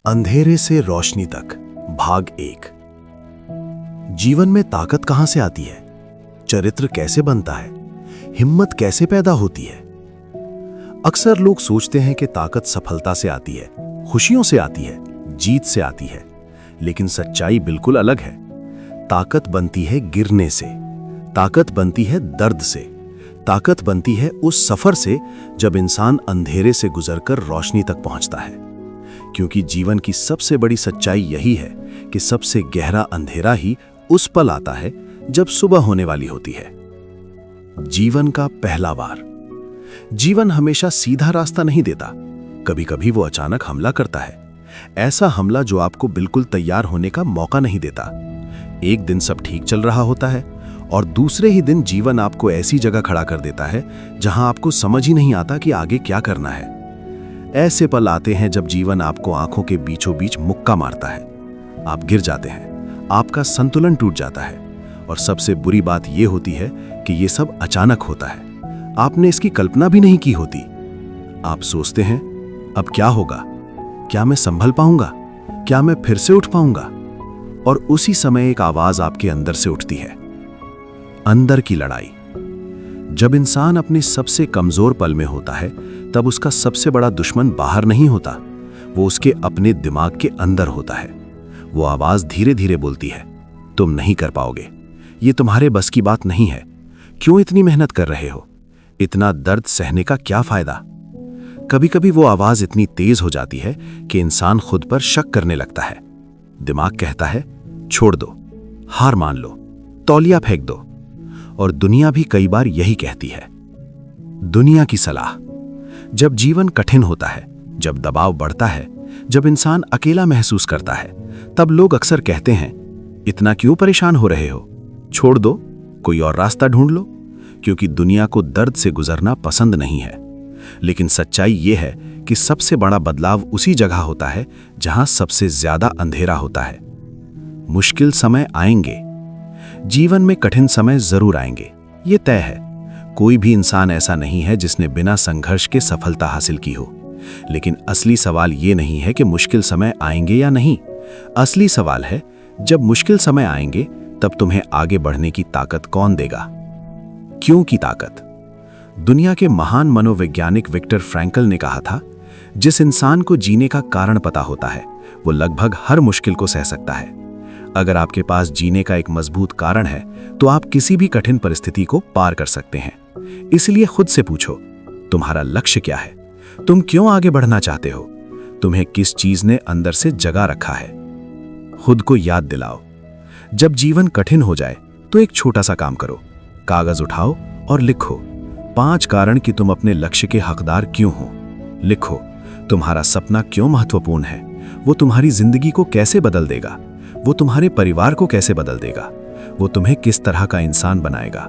अंधेरे से रोशनी तक भाग 1। जीवन में ताकत कहां से आती है? चरित्र कैसे बनता है? हिम्मत कैसे पैदा होती है? अक्सर लोग सोचते हैं कि ताकत सफलता से आती है, खुशियों से आती है, जीत से आती है, लेकिन सच्चाई बिल्कुल अलग है। ताकत बनती है गिरने से, ताकत बनती है दर्द से, ताकत बनती है उस सफर से जब इंसान अंधेरे से गुजरकर रोशनी तक पहुंचता है। क्योंकि जीवन की सबसे बड़ी सच्चाई यही है कि सबसे गहरा अंधेरा ही उस पल आता है जब सुबह होने वाली होती है। जीवन का पहला वार। जीवन हमेशा सीधा रास्ता नहीं देता, कभी कभी वो अचानक हमला करता है। ऐसा हमला जो आपको बिल्कुल तैयार होने का मौका नहीं देता। एक दिन सब ठीक चल रहा होता है और दूसरे ही दिन जीवन आपको ऐसी जगह खड़ा कर देता है जहां आपको समझ ही नहीं आता कि आगे क्या करना है। ऐसे पल आते हैं जब जीवन आपको आंखों के बीचों बीच मुक्का मारता है। आप गिर जाते हैं, आपका संतुलन टूट जाता है और सबसे बुरी बात यह होती है कि यह सब अचानक होता है। आपने इसकी कल्पना भी नहीं की होती। आप सोचते हैं, अब क्या होगा? क्या मैं संभल पाऊंगा? क्या मैं फिर से उठ पाऊंगा? और उसी समय एक आवाज आपके अंदर से उठती है, अंदर की लड़ाई। जब इंसान अपने सबसे कमजोर पल में होता है तब उसका सबसे बड़ा दुश्मन बाहर नहीं होता, वो उसके अपने दिमाग के अंदर होता है। वो आवाज धीरे धीरे बोलती है, तुम नहीं कर पाओगे, ये तुम्हारे बस की बात नहीं है, क्यों इतनी मेहनत कर रहे हो, इतना दर्द सहने का क्या फायदा? कभी कभी वो आवाज इतनी तेज हो जाती है कि इंसान खुद पर शक करने लगता है। दिमाग कहता है, छोड़ दो, हार मान लो, तौलिया फेंक दो। और दुनिया भी कई बार यही कहती है। दुनिया की सलाह। जब जीवन कठिन होता है, जब दबाव बढ़ता है, जब इंसान अकेला महसूस करता है, तब लोग अक्सर कहते हैं, इतना क्यों परेशान हो रहे हो, छोड़ दो, कोई और रास्ता ढूंढ लो। क्योंकि दुनिया को दर्द से गुजरना पसंद नहीं है। लेकिन सच्चाई यह है कि सबसे बड़ा बदलाव उसी जगह होता है जहां सबसे ज्यादा अंधेरा होता है। मुश्किल समय आएंगे, जीवन में कठिन समय जरूर आएंगे, ये तय है। कोई भी इंसान ऐसा नहीं है जिसने बिना संघर्ष के सफलता हासिल की हो। लेकिन असली सवाल ये नहीं है कि मुश्किल समय आएंगे या नहीं। असली सवाल है, जब मुश्किल समय आएंगे तब तुम्हें आगे बढ़ने की ताकत कौन देगा? क्यों की ताकत? दुनिया के महान मनोवैज्ञानिक विक्टर फ्रैंकल ने कहा था, जिस इंसान को जीने का कारण पता होता है वो लगभग हर मुश्किल को सह सकता है। अगर आपके पास जीने का एक मजबूत कारण है तो आप किसी भी कठिन परिस्थिति को पार कर सकते हैं। इसलिए खुद से पूछो, तुम्हारा लक्ष्य क्या है? तुम क्यों आगे बढ़ना चाहते हो? तुम्हें किस चीज ने अंदर से जगा रखा है? खुद को याद दिलाओ। जब जीवन कठिन हो जाए तो एक छोटा सा काम करो, कागज उठाओ और लिखो 5 कारण कि तुम अपने लक्ष्य के हकदार क्यों हो। लिखो, तुम्हारा सपना क्यों महत्वपूर्ण है, वो तुम्हारी जिंदगी को कैसे बदल देगा, वो तुम्हारे परिवार को कैसे बदल देगा, वो तुम्हें किस तरह का इंसान बनाएगा,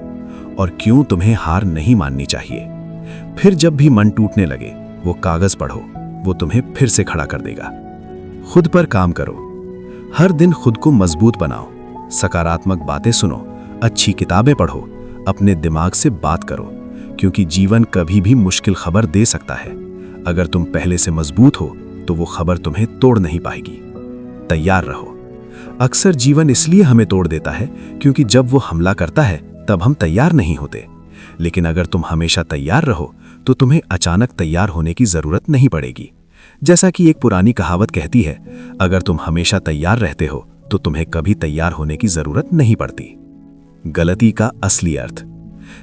और क्यों तुम्हें हार नहीं माननी चाहिए। फिर जब भी मन टूटने लगे वो कागज पढ़ो, वो तुम्हें फिर से खड़ा कर देगा। खुद पर काम करो, हर दिन खुद को मजबूत बनाओ, सकारात्मक बातें सुनो, अच्छी किताबें पढ़ो, अपने दिमाग से बात करो, क्योंकि जीवन कभी भी मुश्किल खबर दे सकता है। अगर तुम पहले से मजबूत हो तो वो खबर तुम्हें तोड़ नहीं पाएगी। तैयार रहो। अक्सर जीवन इसलिए हमें तोड़ देता है क्योंकि जब वो हमला करता है तब हम तैयार नहीं होते। लेकिन अगर तुम हमेशा तैयार रहो तो तुम्हें अचानक तैयार होने की जरूरत नहीं पड़ेगी। जैसा कि एक पुरानी कहावत कहती है, अगर तुम हमेशा तैयार रहते हो तो तुम्हें कभी तैयार होने की जरूरत नहीं पड़ती। गलती का असली अर्थ।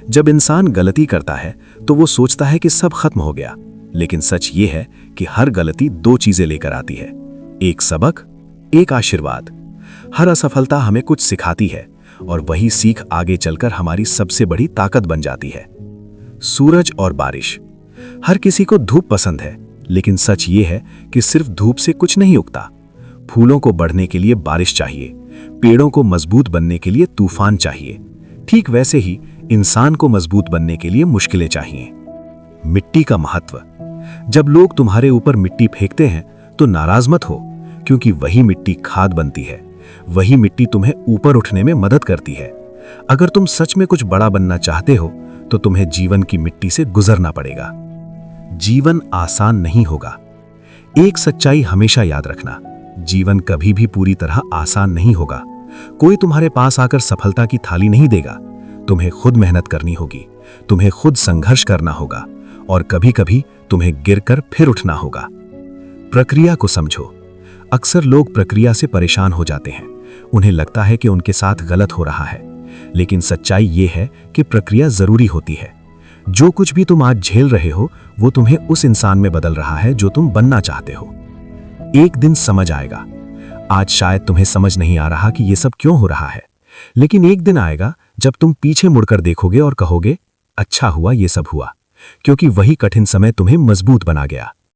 जब इंसान गलती करता है तो वो सोचता है कि सब खत्म हो गया, लेकिन सच ये है कि हर गलती 2 चीजें लेकर आती है, एक सबक, एक आशीर्वाद। हर असफलता हमें कुछ सिखाती है और वही सीख आगे चलकर हमारी सबसे बड़ी ताकत बन जाती है। सूरज और बारिश। हर किसी को धूप पसंद है, लेकिन सच ये है कि सिर्फ धूप से कुछ नहीं उगता। फूलों को बढ़ने के लिए बारिश चाहिए, पेड़ों को मजबूत बनने के लिए तूफान चाहिए। ठीक वैसे ही इंसान को मजबूत बनने के लिए मुश्किलें चाहिए। मिट्टी का महत्व। जब लोग तुम्हारे ऊपर मिट्टी फेंकते हैं तो नाराज मत हो, क्योंकि वही मिट्टी खाद बनती है, वही मिट्टी तुम्हें ऊपर उठने में मदद करती है। अगर तुम सच में कुछ बड़ा बनना चाहते हो तो तुम्हें जीवन की मिट्टी से गुजरना पड़ेगा। जीवन आसान नहीं होगा, एक सच्चाई हमेशा याद रखना, जीवन कभी भी पूरी तरह आसान नहीं होगा। कोई तुम्हारे पास आकर सफलता की थाली नहीं देगा। तुम्हें खुद मेहनत करनी होगी, तुम्हें खुद संघर्ष करना होगा और कभी-कभी तुम्हें गिरकर फिर उठना होगा। प्रक्रिया को समझो। अक्सर लोग प्रक्रिया से परेशान हो जाते हैं। उन्हें लगता है कि उनके साथ गलत हो रहा है, लेकिन सच्चाई ये है कि प्रक्रिया जरूरी होती है। जो कुछ भी तुम आज झेल रहे हो वो तुम्हें उस इंसान में बदल रहा है जो तुम बनना चाहते हो। एक दिन समझ आएगा। आज शायद तुम्हें समझ नहीं आ रहा कि ये सब क्यों हो रहा है, लेकिन एक दिन आएगा जब तुम पीछे मुड़कर देखोगे और कहोगे, अच्छा हुआ ये सब हुआ, क्योंकि वही कठिन समय तुम्हें मजबूत बना गया।